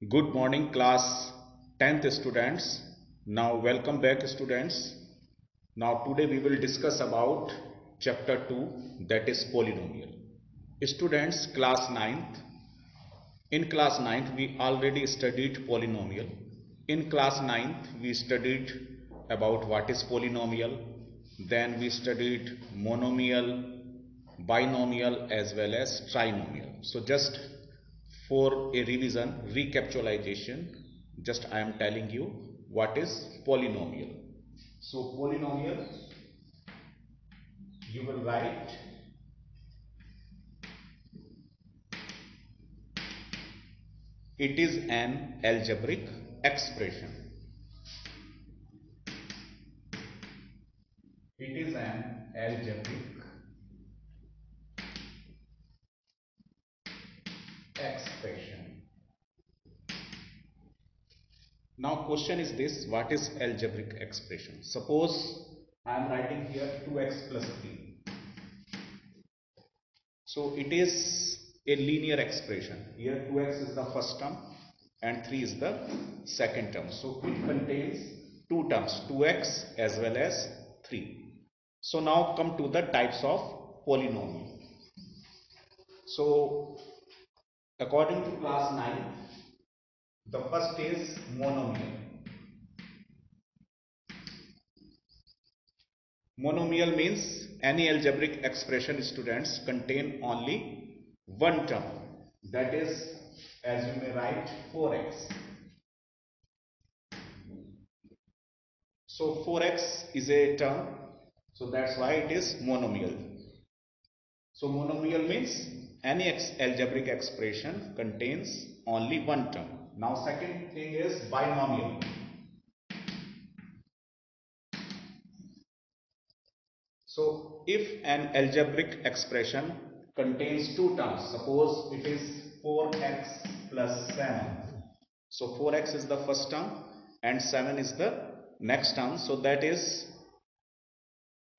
Good morning class 10th students. Now welcome back students. Now today we will discuss about chapter 2, that is polynomial. Students, class 9th. In class 9th we already studied polynomial. In class 9th we studied about what is polynomial. Then we studied monomial, binomial as well as trinomial. So just for a revision, recapitalization, just I am telling you what is polynomial. So polynomial, you will write it is an algebraic expression. It is an algebraic expression. Now question is this, what is algebraic expression? Suppose I am writing here 2x plus 3. So it is a linear expression. Here 2x is the first term and 3 is the second term. So it contains two terms, 2x as well as 3. So now come to the types of polynomial. So according to class 9, the first is monomial. Monomial means any algebraic expression, students, contain only one term, that is, as you may write, 4x. So 4x is a term, so that's why it is monomial. So monomial means any algebraic expression contains only one term. Now second thing is binomial. So if an algebraic expression contains two terms, suppose it is 4x plus 7. So 4x is the first term and 7 is the next term. So that is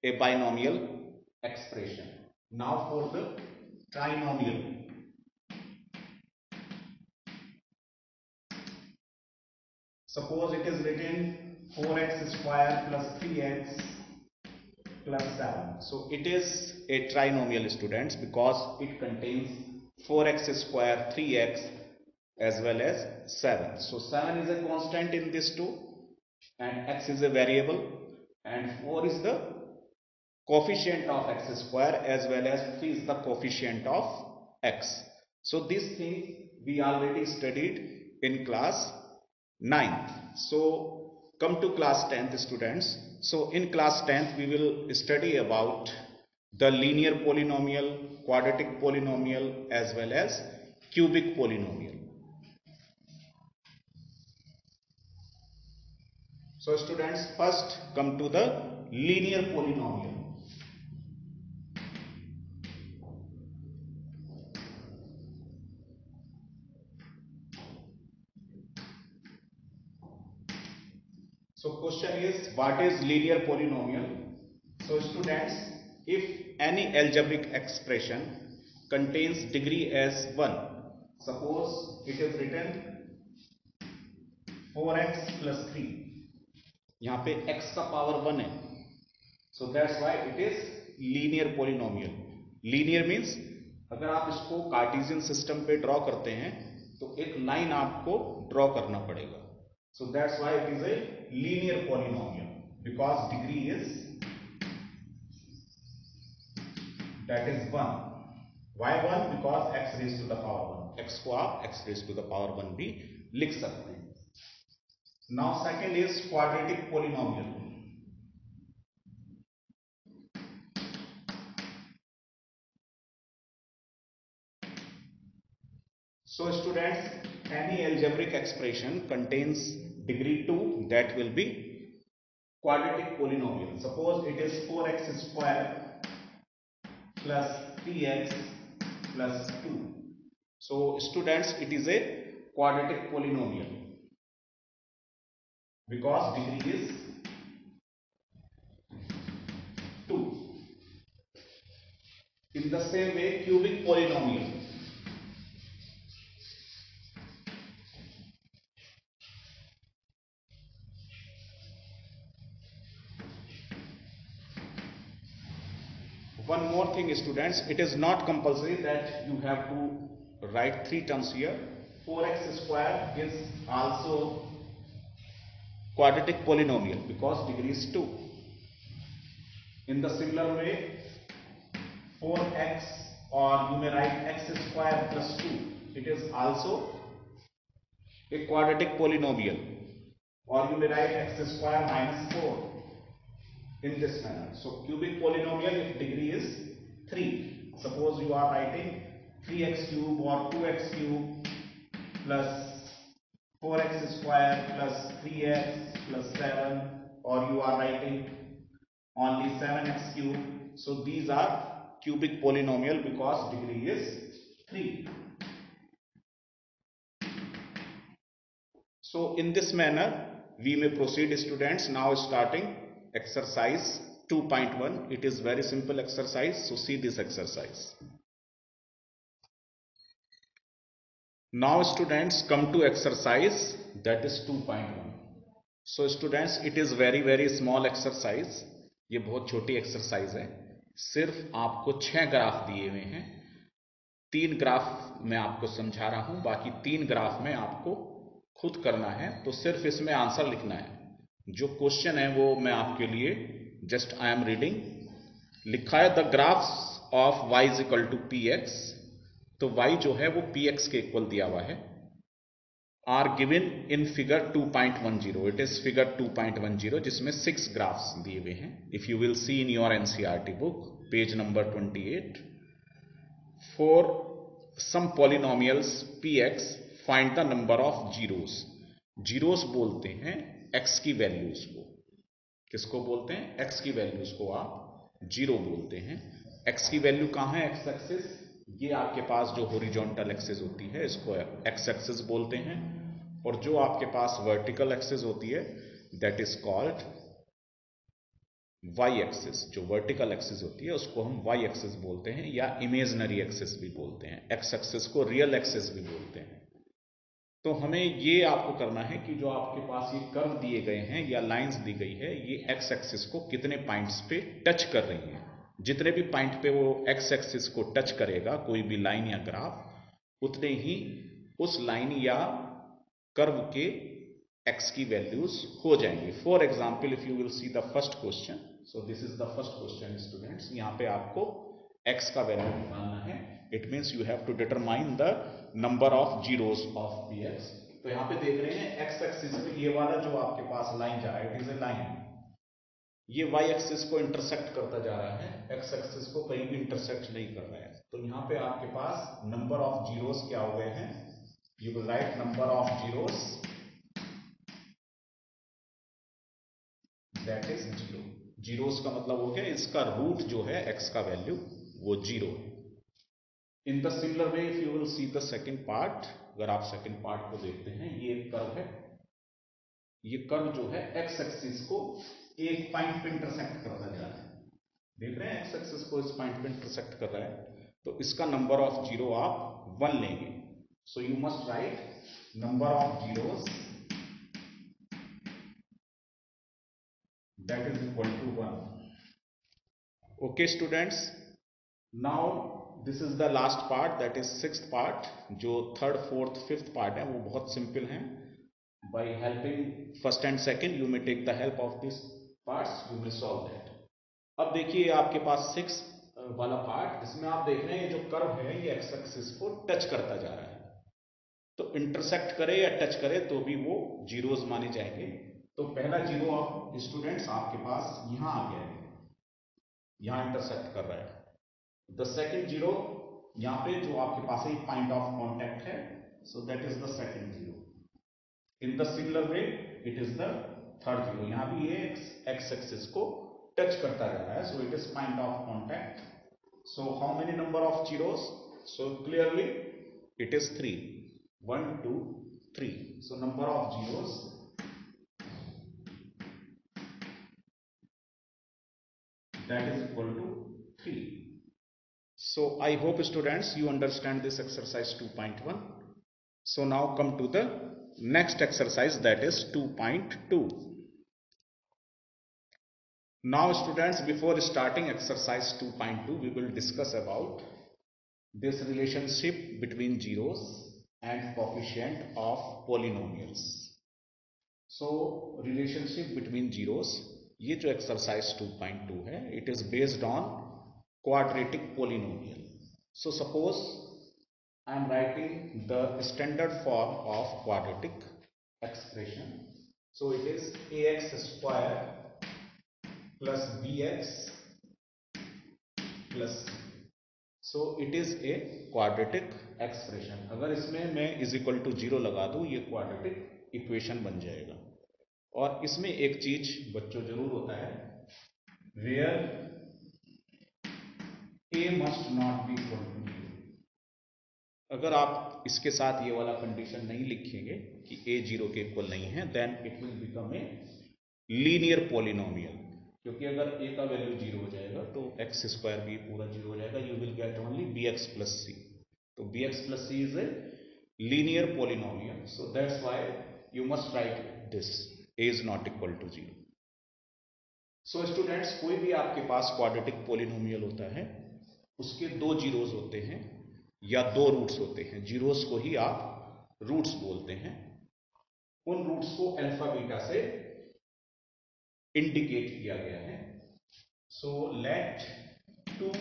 a binomial expression. Now for the trinomial. Suppose it is written 4x square plus 3x plus 7. So it is a trinomial, students, because it contains 4x square, 3x as well as 7. So 7 is a constant in this two and x is a variable and 4 is the coefficient of x square as well as 3 is the coefficient of x. So this thing we already studied in class 9th. So come to class 10th, students. So in class 10th we will study about the linear polynomial, quadratic polynomial as well as cubic polynomial. So students, first come to the linear polynomial. So question is, what is linear polynomial? So students, if any algebraic expression contains degree as 1, suppose it is written 4x plus 3, यहाँ पे x का power 1 है, so that's why it is linear polynomial. Linear means अगर आप इसको Cartesian system पे draw करते हैं तो एक लाइन आपको ड्रॉ करना पड़ेगा. So that's why it is a linear polynomial, because degree is, that is 1. Why 1? Because x raised to the power 1. x को आप x raised to the power 1 भी लिख सकते हैं. Now second is quadratic polynomial. So students, any algebraic expression contains degree 2, that will be quadratic polynomial. Suppose it is 4x square plus 3x plus 2. So students, it is a quadratic polynomial because degree is 2. In the same way, cubic polynomial. one more thing students, it is not compulsory that you have to write 3 terms here. 4x square is also quadratic polynomial because degree is 2. In the similar way, 4x, or you may write x square plus 2, it is also a quadratic polynomial, or you may write x square minus 4 in this manner. So cubic polynomial if degree is 3. Suppose you are writing 3x cube or 2x cube plus 4x square plus 3x plus 7, or you are writing only 7x cube. So these are cubic polynomial because degree is 3. So in this manner we may proceed students. Now starting exercise 2.1. It is very simple exercise, so see this exercise. Now students come to exercise that is 2.1. So students, it is very small exercise. ये बहुत छोटी exercise है. सिर्फ आपको 6 graph दिए हुए हैं. 3 graph मैं आपको समझा रहा हूं, बाकी 3 ग्राफ में आपको खुद करना है. तो सिर्फ इसमें आंसर लिखना है. जो क्वेश्चन है वो मैं आपके लिए जस्ट आई एम रीडिंग. लिखा है the graphs of y is equal to P x. तो y जो है वो px के इक्वल दिया हुआ है. Are given in figure 2.10. It is figure 2.10 जिसमें 6 ग्राफ्स दिए हुए हैं. If you will see in your NCERT book page number 28, for some polynomials px find the number of zeros. Zeros बोलते हैं x की वैल्यूज को. किसको बोलते हैं? x की वैल्यूज को आप जीरो बोलते हैं. x की वैल्यू कहां है? x axis. ये आपके पास जो हॉरिजॉन्टल एक्सिस होती है इसको x एक्सिस बोलते हैं, और जो आपके पास वर्टिकल एक्सिस होती है that is called y axis. जो वर्टिकल एक्सिस होती है उसको हम y एक्सिस बोलते हैं, या इमेजिनरी एक्सिस भी बोलते हैं. x एक्सिस को रियल एक्सिस भी बोलते हैं. तो हमें ये आपको करना है कि जो आपके पास ये कर्व दिए गए हैं या लाइंस दी गई है, ये x एक्सिस को कितने पॉइंट्स पे टच कर रही हैं. जितने भी पॉइंट पे वो x एक्सिस को टच करेगा कोई भी लाइन या ग्राफ, उतने ही उस लाइन या कर्व के x की वैल्यूज हो जाएंगी. For example if you will see the first question. So this is the first question students. यहाँ पे आपको x का वैल्यू निकालना है. It means you have to determine the number of zeros of px. तो यहाँ पे देख रहे हैं x एक्सिस पे ये वाला जो आपके पास लाइन जा रहा है, इट इज ए लाइन. ये y एक्सिस को इंटरसेक्ट करता जा रहा है, x एक्सिस को कहीं भी इंटरसेक्ट नहीं कर रहा है. तो यहाँ पे आपके पास नंबर ऑफ जीरोस क्या हुए हैं? You will right number of zeros that is 0. Zeros का मतलब हो गया इसका रूट जो है x का वैल्यू वो 0 है. इन the similar way if you will see the second part. अगर आप सेकेंड पार्ट को देखते हैं, ये एक कर्व है. ये कर्व जो है x एक्सिस को एक पॉइंट पे इंटरसेक्ट करता जा रहा है. देख रहे हैं x एक्सिस को इस पॉइंट पे इंटरसेक्ट कर रहा है. तो इसका नंबर ऑफ जीरो आप 1 लेंगे. So you must write number of zeros that is equal to 1. Okay students, now this is the last part that is sixth part. जो थर्ड फोर्थ फिफ्थ पार्ट है वो बहुत सिंपल है. By helping first and second, you may take the help of these parts, you may solve that. अब देखिए आपके पास 6 वाला part, इसमें आप देख रहे हैं जो कर्व है ये x एक्सिस को टच करता जा रहा है. तो इंटरसेक्ट करे या टच करे तो भी वो जीरोस माने जाएंगे. तो पहला जीरो आप स्टूडेंट्स आपके पास यहां आ गया है, यहां इंटरसेक्ट कर रहा है. द सेकेंड जीरो यहां पे जो आपके पास एक पॉइंट ऑफ कॉन्टेक्ट है, so that is the second zero. In the similar way, it is the third zero. यहाँ भी ये x एक्सिस को टच करता जा रहा है, so it is point of contact. So how many number of zeros? So clearly it is 3. 1, 2, 3. So number of zeros that is equal to 3. So I hope students you understand this exercise 2.1. So now come to the next exercise that is 2.2. Now students, before starting exercise 2.2, we will discuss about this relationship between zeros and coefficient of polynomials. So relationship between zeros, ये जो exercise 2.2 है, it is based on quadratic polynomial. So suppose I am writing the standard form of quadratic expression. So it is ax square plus bx plus c. So it is a quadratic expression. अगर इसमें मैं is equal to 0 लगा दूं, ये quadratic equation बन जाएगा. और इसमें एक चीज बच्चों जरूर होता है, where a must not be equal to 0. अगर आप इसके साथ ये वाला कंडीशन नहीं लिखेंगे कि a 0 के इक्वल नहीं है, then it will become a linear polynomial. क्योंकि अगर a का वैल्यू 0 हो जाएगा तो एक्स स्क्वायर भी पूरा 0 हो जाएगा. You will get only bx plus C. तो bx plus C is a linear polynomial. So that's why you must write this, a is not equal to 0. So students, कोई भी आपके पास क्वाड्रेटिक पॉलिनोमियल होता है, उसके दो जीरोस होते हैं या दो रूट्स होते हैं. जीरोस को ही आप रूट्स बोलते हैं. उन रूट्स को अल्फा बीटा से इंडिकेट किया गया है. सो लेट टू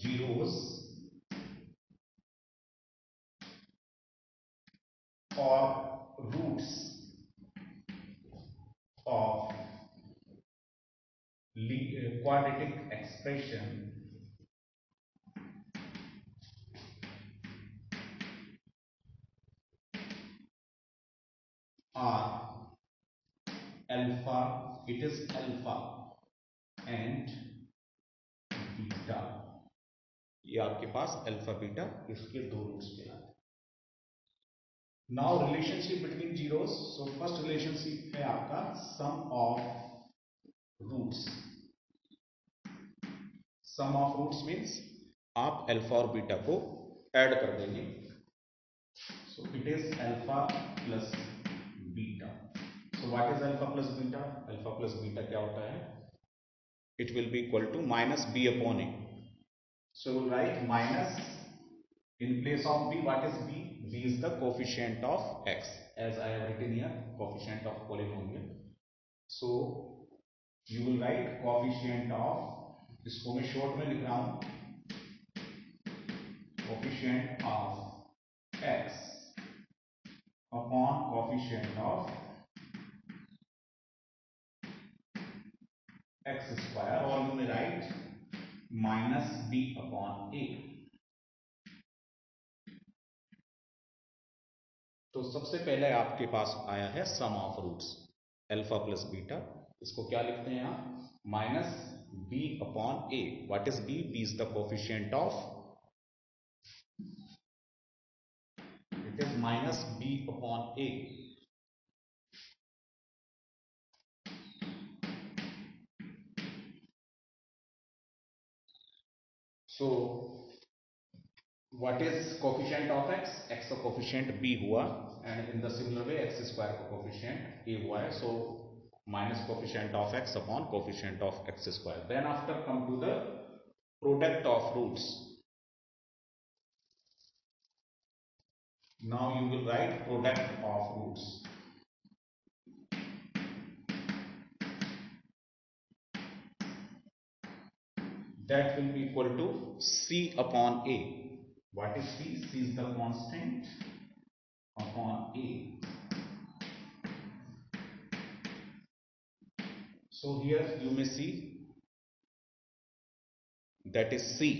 जीरोस और roots of quadratic expression are alpha, it is alpha and beta. ये आपके पास अल्फा बीटा, इसके दो रूट्स कहलाते हैं. Now relationship between zeros. So first relationship है आपका sum of roots. Sum of roots means आप अल्फा और बीटा को ऐड कर देंगे. So it is alpha plus beta. So what is alpha plus beta? Alpha plus beta क्या होता है? It will be equal to minus b upon a. So we'll write minus in place of b. What is b? B is the coefficient of x, as I have written here, coefficient of polynomial. So you will write coefficient of, इसको मैं short में लिख रहा हूं, coefficient of x upon coefficient of x square, और you may write minus b upon a. तो सबसे पहले आपके पास आया है sum of roots alpha plus beta. इसको क्या लिखते हैं आप? Minus b upon a. What is b? b is the coefficient of, it is minus b upon a. So what is coefficient of x? x का coefficient b हुआ, and in the similar way x square का coefficient a हुआ है. सो minus coefficient of x upon coefficient of x square. Then after come to the product of roots. Now you will write product of roots. That will be equal to c upon a. What is c? C is the constant upon a. So here you may see that is c.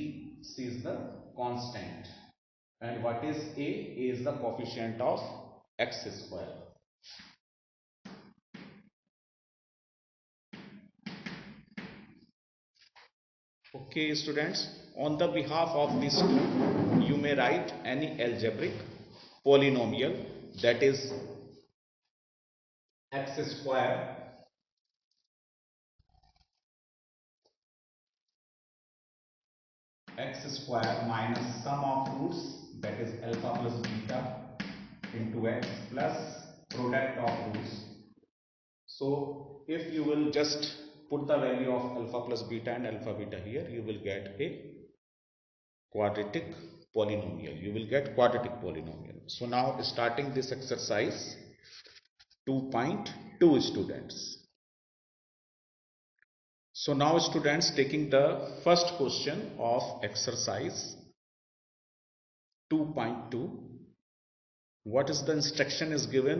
C is the constant. And what is a? A is the coefficient of x square. Okay students, on the behalf of these two, you may write any algebraic polynomial, that is x square minus sum of roots, that is alpha plus beta into x plus product of roots. So if you will just put the value of alpha plus beta and alpha beta here, you will get a quadratic polynomial. You will get quadratic polynomial. So now starting this exercise 2.2 students. So now students, taking the first question of exercise 2.2, what is the instruction is given?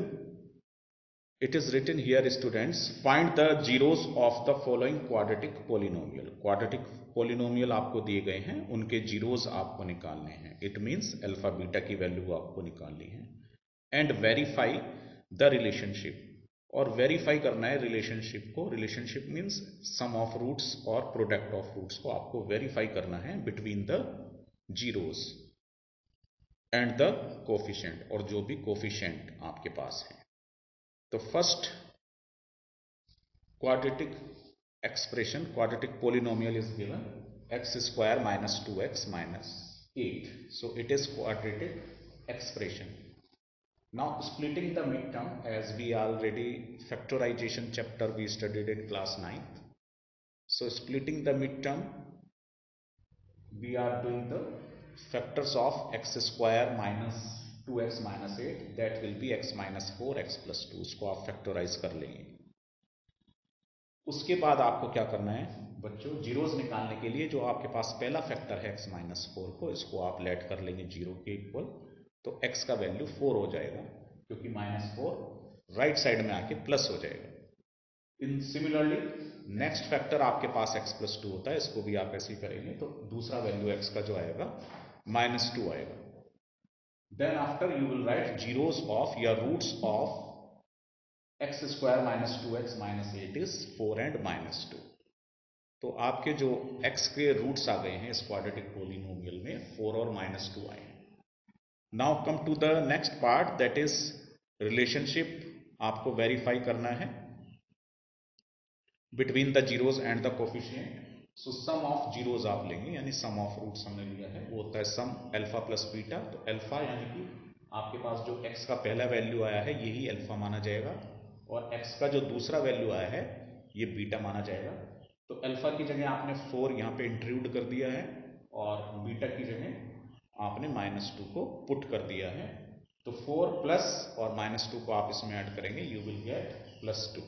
It is written here students, find the zeros of the following quadratic polynomial. Quadratic polynomial आपको दिए गए हैं, उनके zeros आपको निकालने हैं. It means alpha beta की value आपको निकालनी है. And verify the relationship. और वेरीफाई करना है रिलेशनशिप को. Relationship means sum of roots और प्रोडक्ट ऑफ रूट्स को आपको वेरीफाई करना है between the zeros and the coefficient, और जो भी कोफिशिएंट आपके पास है. तो first quadratic expression, quadratic polynomial is given x square minus 2x minus 8. So it is quadratic expression. Now splitting the midterm, as we already factorization chapter we studied in class 9th. So splitting the midterm, we are doing the factors of x square minus 2x minus 8, that will be x minus 4 x plus 2. उसको आप factorise कर लेंगे. उसके बाद आपको क्या करना है बच्चों, जीरोस निकालने के लिए जो आपके पास पहला फैक्टर है x माइनस 4 को, इसको आप लेट कर लेंगे जीरो के इक्वल. तो x का वैल्यू 4 हो जाएगा, क्योंकि माइनस 4 राइट साइड में आके प्लस हो जाएगा. इन सिमिलरली नेक्स्ट फैक्टर आपके पास x प्लस 2 होता है, इसको भी आप ऐसे ही करेंगे. तो दूसरा वैल्यू x का जो आएगा माइनस 2 आएगा. Then after you will write zeros of या roots of x square minus 2x minus 8 is 4 and minus 2. तो आपके जो x के रूट्स आ गए हैं इस क्वाड्रेटिक पोलिनोमियल में, 4 और माइनस 2 आए हैं. Now come to the next part, that is relationship. आपको वेरीफाई करना है between the zeros and the coefficient. So sum of zeros आप लेंगे, यानी सम ऑफ रूट्स हमने लिया है, वो होता है सम अल्फा प्लस बीटा. तो अल्फा यानी कि आपके पास जो x का पहला वैल्यू आया है यही अल्फा माना जाएगा, और x का जो दूसरा वैल्यू आया है ये बीटा माना जाएगा. तो अल्फा की जगह आपने 4 यहाँ पे इंक्लूड कर दिया है, और बीटा की जगह आपने माइनस 2 को पुट कर दिया है. तो 4 प्लस और माइनस 2 को आप इसमें ऐड करेंगे, you will get plus 2.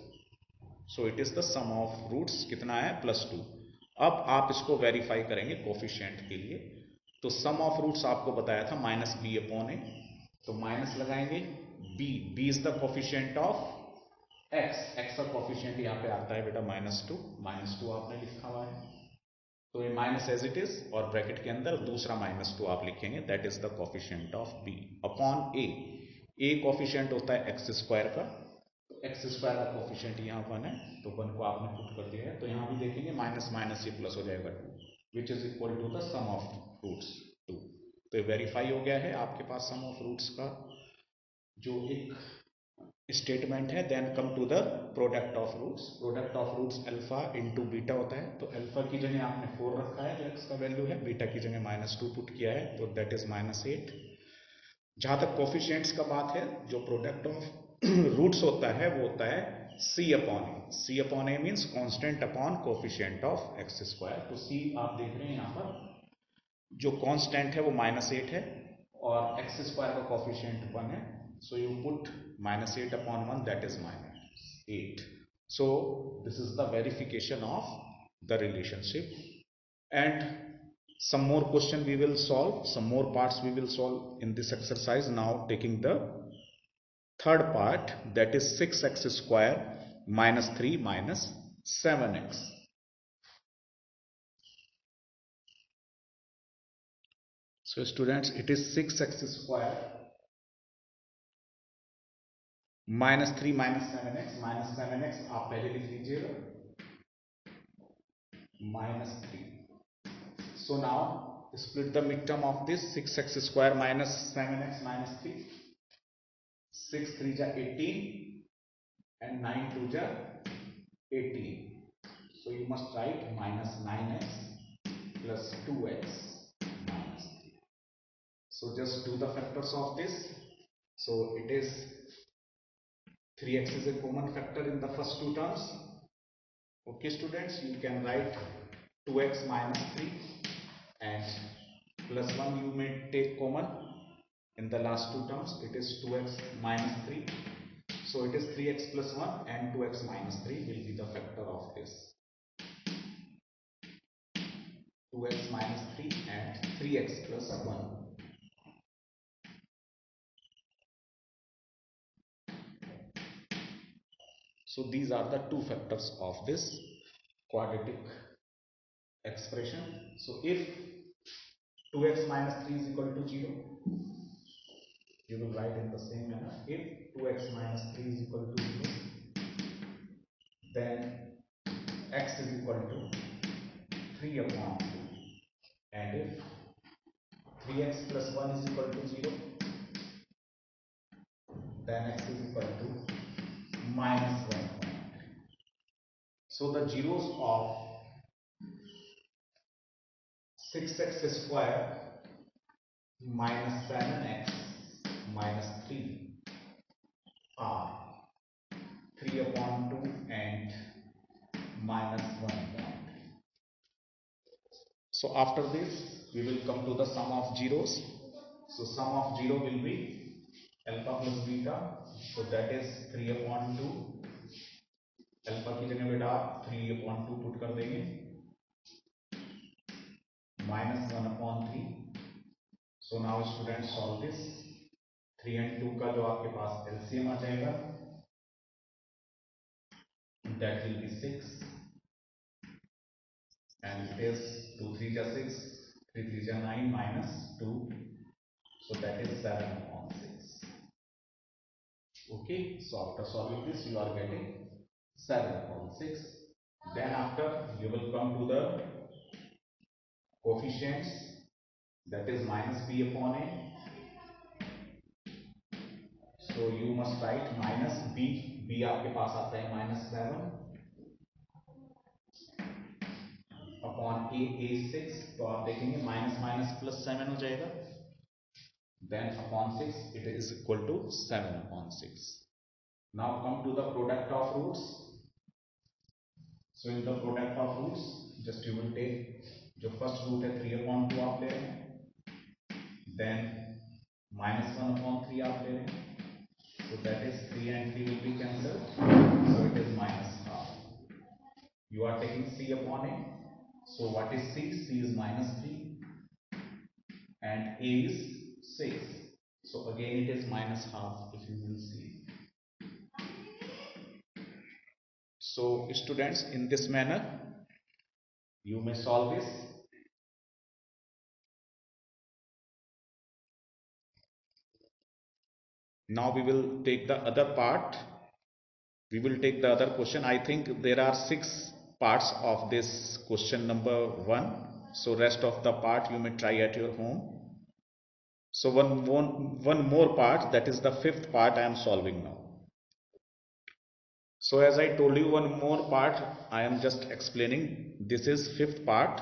So it is the sum of roots. कितना है? प्लस 2. अब आप इसको वेरीफाई करेंगे कोफिशिएंट के लिए. तो सम ऑफ रूट्स आपको बताया था माइनस बी अपॉन ए, तो माइनस लगाएंगे. B is the coefficient of x का कोफिशिएंट यहाँ पे आता है बेटा माइनस 2. माइनस 2 आपने लिखा हुआ है, तो ये माइनस एज इट इज, और ब्रैकेट के अंदर दूसरा माइनस 2 आप लिखेंगे, that is the coefficient of b upon a coefficient होता है एक्स स्क्वायर का. तो एक्स स्क्वायर का कोफिशिएंट यहाँ 1 है, तो 1 को आपने पुट कर दिया है. तो यहाँ भी देखेंगे माइनस माइनस ये प्लस हो जाएगा 2, which is equal to the sum of roots 2. तो ये वेरीफाई हो गया है आपके पास सम ऑफ रूट्स का जो एक स्टेटमेंट है. Then come to the product of roots. Product of roots alpha into beta होता है. तो अल्फा की जगह आपने 4 रखा है जो एक्स का वैल्यू है, बीटा की जगह माइनस 2 पुट किया है, तो दैट इज माइनस 8. जहां तक कोफिशिएंट्स का बात है, जो प्रोडक्ट ऑफ रूट्स होता है वो होता है c upon A. c upon A means constant upon coefficient of x square. तो c आप देख रहे हैं यहाँ पर जो कांस्टेंट है वो माइनस 8 है, और एक्स स्क्वायर का कोफिशिएंट 1 है. So you put minus 8 upon 1, that is minus 8. So this is the verification of the relationship. And some more question we will solve, some more parts we will solve in this exercise. Now taking the third part, that is 6x square minus 3 minus 7x. So students, it is 6x square minus 3 minus 7x. Minus 7x आप पहले लिख लीजिएगा, minus 3. So now split the mid term of this 6x square minus 7x minus 3. 6 3 जा 18 and 9 2 जा 18. सो you must right minus 9x plus 2x minus 3. So just do the factors of this. So it is 3x is a common factor in the first two terms. Okay students, you can write 2x minus 3 and plus 1 you may take common. In the last two terms it is 2x minus 3. So it is 3x plus 1 and 2x minus 3 will be the factor of this. 2x minus 3 and 3x plus 1. So these are the two factors of this quadratic expression. So if 2x minus 3 is equal to 0, you will write in the same manner. If 2x minus 3 is equal to 0, then x is equal to 3 upon 2. And if 3x plus 1 is equal to 0, then x is equal to minus 1. So the zeros of 6x square minus 7x minus 3 are 3 upon 2 and minus 1 point. So after this we will come to the sum of zeros. So sum of 0 will be alpha plus beta. So that is 3 upon 2. Alpha की जगह बेटा आप 3 upon 2 put कर देंगे, minus 1 upon 3. So now students solve this. 3 and 2 का जो आपके पास LCM आ जाएगा, that will be 6 and it is 2 3 जा 6, 3 3 जा 9 minus 2, so that is 7 upon 6. Okay, so after solving this you are getting 7 upon 6. Then after you will come to the coefficients, that is minus b upon a. So you must write minus b. b आपके पास आता है minus 7 upon a 6. तो आप देखेंगे minus minus plus 7 हो जाएगा. Then upon 6 it is equal to 7 upon 6. Now come to the product of roots. So in the product of roots, just you will take जो first root है 3 upon 2 आप ले रहे हैं, then minus 1 upon 3 आप ले रहे हैं, so that is 3 and 3 will be cancelled, so it is minus half. You are taking c upon a, so what is c? c is minus 3 and a is 6, so again it is minus half if you will see. So students, in this manner you may solve this. Now we will take the other part. We will take the other question. I think there are 6 parts of this question number 1. So rest of the part you may try at your home. So one more part, that is the 5th part I am solving now. So as I told you, one more part I am just explaining. This is 5th part.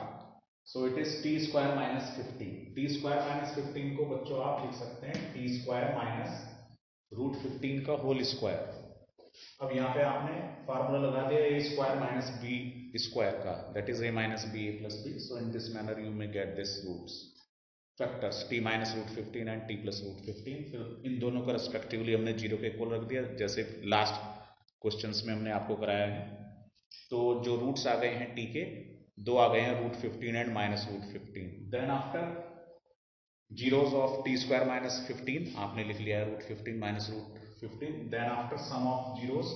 So it is t square minus 15. t square minus 15 को बच्चों आप लिख सकते हैं t square minus root 15 का whole square. अब यहाँ पे आपने फार्मूला लगा दिया a square minus b square का, that is a minus b a plus b. So in this manner you may get this roots factors t minus root 15 and t plus root 15. फिर इन दोनों का respectively हमने zero के equal रख दिया जैसे last questions में हमने आपको कराया है. तो जो रूट्स आ गए हैं t के, दो आ गए हैं root 15 and minus root 15. Then after zeros of t square minus 15 आपने लिख लिया है root 15 minus root 15. Then after sum of zeros,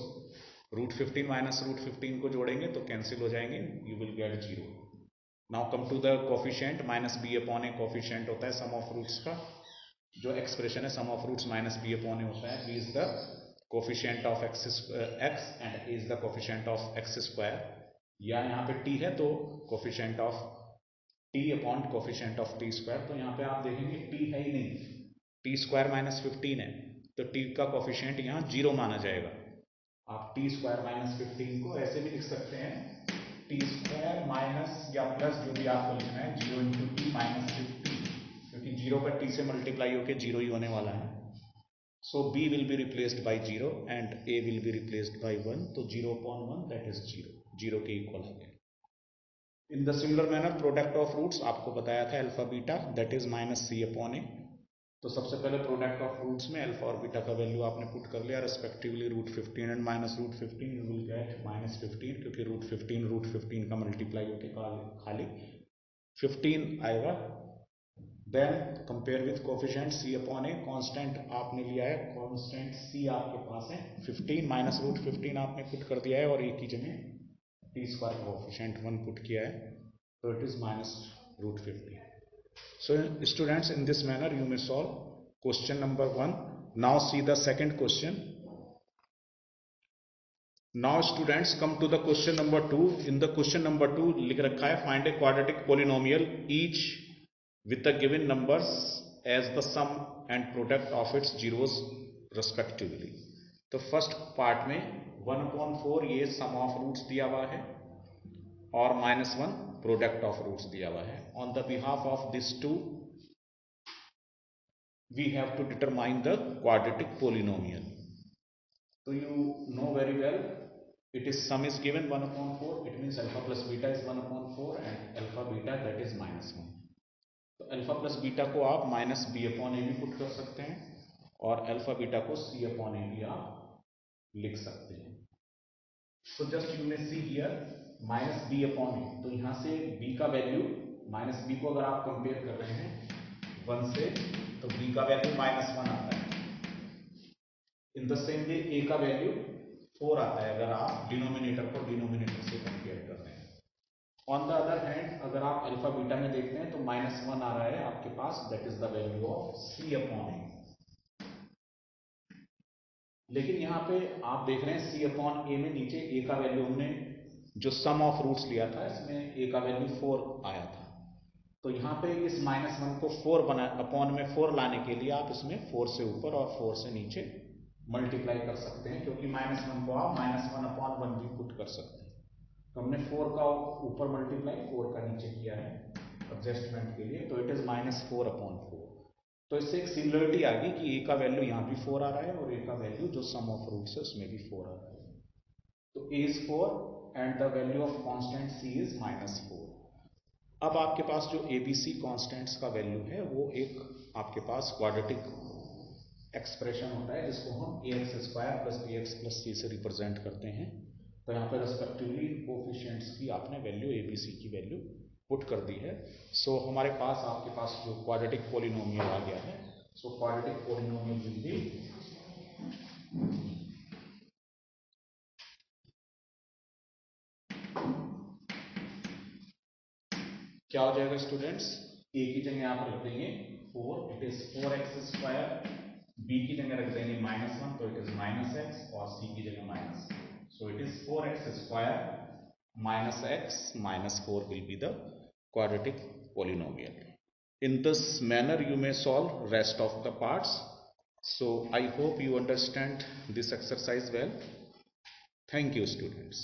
root 15 minus root 15 को जोड़ेंगे तो कैंसिल हो जाएंगे, you will get zero. Now come to the coefficient. Minus b upon a coefficient होता है सम ऑफ रूट्स का. जो एक्सप्रेशन है sum of roots minus b upon a होता है. B is the coefficient of x and a is the coefficient of x square. या यहाँ पे t है तो coefficient of t upon coefficient of t square. तो यहाँ पे आप देखेंगे t है ही नहीं, t स्क्वायर माइनस 15 है तो t का कोफिशिएंट यहाँ जीरो माना जाएगा. आप t स्क्वायर माइनस 15 को ऐसे भी लिख सकते हैं t स्क्वायर माइनस या प्लस जो भी आपको लिखना है 0 इंटू टी माइनस 15, क्योंकि जीरो पर t से मल्टीप्लाई होकर जीरो ही होने वाला है. सो b will be replaced by zero and a will be replaced by 1. तो 0 अपॉन 1 दैट इज जीरो. 0 के इक्वल आ गया। In the similar manner product of roots आपको बताया था alpha beta that is minus C upon ए। तो सबसे पहले प्रोडक्ट ऑफ रूट्स में अल्फा और बीटा का वैल्यू आपने पुट कर लिया respectively root 15 and minus root 15, you will get minus 15 क्योंकि रूट 15 का मल्टीप्लाई होके खाली 15 आएगा। Then compare with coefficient c upon a, constant आपने लिया है, कांस्टेंट सी आपके पास है 15 माइनस रूट 15 आपने पुट कर दिया है और एक ही जगह टी स्क्वायर कोफिशिएंट 1 पुट किया है, so it is minus root 15. So students, in this manner you may solve question number 1. Now see the second question. Now students come to the question number 2. In the question number 2 लिख रखा है find a quadratic polynomial each with the given numbers as the sum and product of its zeros respectively. तो first part में 1/4 ये सम of roots दिया हुआ है और -1 प्रोडक्ट ऑफ रूट्स दिया हुआ है। On the behalf of this to we have to determine the quadratic polynomial. तो you know very well it is sum is given 1/4, it means alpha plus beta is 1/4 and alpha beta that is -1। तो alpha plus beta को आप minus b upon ए भी put कर सकते हैं और alpha beta को सी अपॉन ए भी आप लिख सकते हैं। So just you may see here minus b upon ए, तो यहां से b का वैल्यू माइनस बी को अगर आप कंपेयर कर रहे हैं 1 से तो b का वैल्यू -1 आता है। In the same way a का वैल्यू 4 आता है अगर आप डिनोमिनेटर को डिनोमिनेटर से कंपेयर कर रहे हैं। ऑन द अदर हैंड अगर आप अल्फा बीटा में देखते हैं तो -1 आ रहा है आपके पास, that is the value of c upon a. लेकिन यहाँ पे आप देख रहे हैं सी अपॉन ए में नीचे ए का वैल्यू हमने जो सम ऑफ रूट्स लिया था इसमें ए का वैल्यू 4 आया था। तो यहाँ पे इस -1 को 4 बना अपॉन में 4 लाने के लिए आप इसमें 4 से ऊपर और 4 से नीचे मल्टीप्लाई कर सकते हैं, क्योंकि -1 को आप -1/1 भी पुट कर सकते हैं। तो हमने 4 का ऊपर मल्टीप्लाई 4 का नीचे किया है एडजस्टमेंट के लिए, तो इट इज -4/4। तो इससे एक सिमिलरिटी आ गई कि ए का वैल्यू यहाँ भी 4 आ रहा है और ए का वैल्यू जो सम ऑफ रूट्स है उसमें भी 4 आ रहा है। तो a is 4 and the value of constant c is -4। अब आपके पास जो एबीसी कांस्टेंट्स का वैल्यू है वो एक आपके पास क्वाड्रेटिक एक्सप्रेशन होता है जिसको हम ax² + bx + c से रिप्रेजेंट करते हैं। तो यहाँ पर रेस्पेक्टिवली कोफिशिएंट्स की आपने वैल्यू एबीसी की वैल्यू पुट कर दी है। सो हमारे पास आपके पास जो क्वाड्रेटिक पोलिनोमियल आ गया है, so quadratic polynomial will be क्या हो जाएगा स्टूडेंट्स, ए की जगह आप रख देंगे 4, इट इज 4x², बी की जगह रख देंगे -1 तो इट इज -x और सी की जगह -4, सो it is 4x² -x -4 will be the quadratic polynomial. In this manner you may solve rest of the parts. So I hope you understand this exercise well. Thank you students.